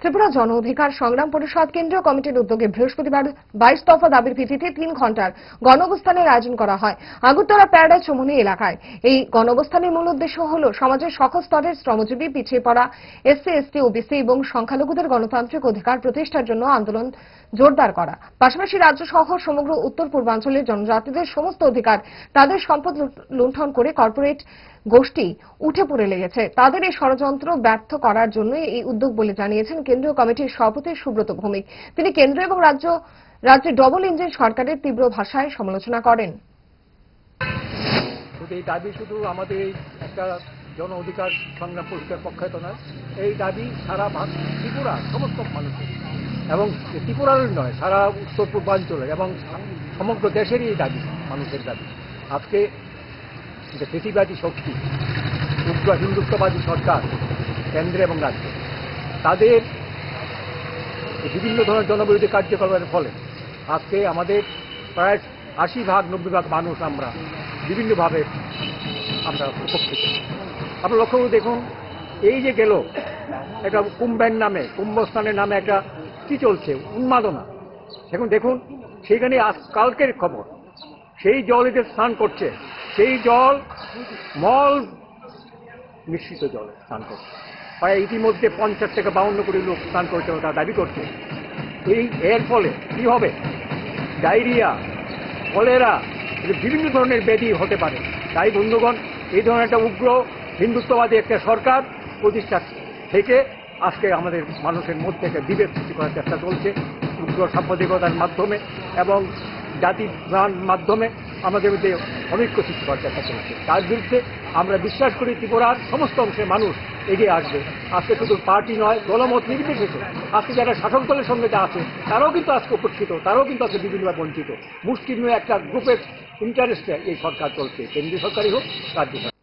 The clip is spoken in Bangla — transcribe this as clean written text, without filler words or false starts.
ত্রিপুরা জন অধিকার সংগ্রাম পরিষদ কেন্দ্রীয় কমিটির উদ্যোগে বৃহস্পতিবার 22 দফা দাবির ভিত্তিতে 3 ঘণ্টার গণঅবস্থানের আয়োজন করা হয় আগরতলা প্যারাডাইজ চৌমুহনী এলাকায়। এই গণঅবস্থানের মূল উদ্দেশ্য হল সমাজের সকল স্তরের শ্রমজীবী, পিছিয়ে পড়া, এসসি, এসটি, ওবিসি এবং সংখ্যালঘুদের গণতান্ত্রিক অধিকার প্রতিষ্ঠার জন্য আন্দোলন জোরদার করা। পাশাপাশি রাজ্য সহ সমগ্র উত্তর পূর্বাঞ্চলের জনজাতিদের সমস্ত অধিকার, তাদের সম্পদ লুণ্ঠন করে কর্পোরেট গোষ্ঠী উঠে পড়ে লেগেছে, তাদের এই ষড়যন্ত্র ব্যর্থ করার জন্য এই উদ্যোগ বলে জানিয়েছেন কেন্দ্রীয় কমিটির সভাপতি সুব্রত ভৌমিক। তিনি কেন্দ্র এবং রাজ্যে ডবল ইঞ্জিন সরকারের তীব্র ভাষায় সমালোচনা করেন। এই দাবি শুধু আমাদের একটা জন অধিকার সংগ্রাম পরিষদের পক্ষায়িত নয়, এই দাবি সারা ত্রিপুরা সমস্ত মানুষের, এবং ত্রিপুরারই নয়, সারা উত্তর পূর্বাঞ্চলের এবং সমগ্র দেশেরই এই দাবি, মানুষের দাবি। আজকে যে ফেসিবাদী শক্তি, উগ্র হিন্দুত্ববাদী সরকার কেন্দ্রে এবং রাজ্যে, তাদের বিভিন্ন ধরনের জনবিরোধী কার্যকলাপের ফলে আজকে আমাদের প্রায় 80-90% মানুষ আমরা বিভিন্নভাবে আমরা উপকৃত। আপনার লক্ষ্য করে দেখুন, এই যে গেল একটা কুম্ভস্থানের নামে একটা কি চলছে উন্মাদনা, এখন দেখুন সেইখানে কালকের খবর, সেই জল এদের স্নান করছে, সেই জল মল মিশ্রিত জলে স্নান করছে। প্রায় ইতিমধ্যে 50 থেকে 52 কোটি লোক স্নান করছে, তারা দাবি করছে। এর ফলে কি হবে? ডায়রিয়া, কলেরা, বিভিন্ন ধরনের ব্যাধি হতে পারে। তাই বন্ধুগণ, এই ধরনের একটা উগ্র হিন্দুত্ববাদী একটা সরকার প্রতিষ্ঠা থেকে আজকে আমাদের মানুষের মধ্যে একটা বিভেদ সৃষ্টি করার চেষ্টা চলছে উগ্র সাম্প্রদায়িকতার মাধ্যমে এবং জাতি মাধ্যমে আমাদের মধ্যে অনৈক্য সৃষ্টি করার চেষ্টা চলছে। তার বিরুদ্ধে আমরা বিশ্বাস করি ত্রিপুরার সমস্ত অংশের মানুষ এগিয়ে আসবে। আজকে শুধু পার্টি নয়, দলমত নির্বিশেষে আজকে যারা শাসক দলের সঙ্গে যা আছে তারাও কিন্তু আজকে উপেক্ষিত, তারাও কিন্তু আজকে বিভিন্নভাবে বঞ্চিত। মুষ্টিমেয় একটা গ্রুপের ইন্টারেস্টে এই সরকার চলছে, কেন্দ্রীয় সরকারই হোক, রাজ্য সরকার।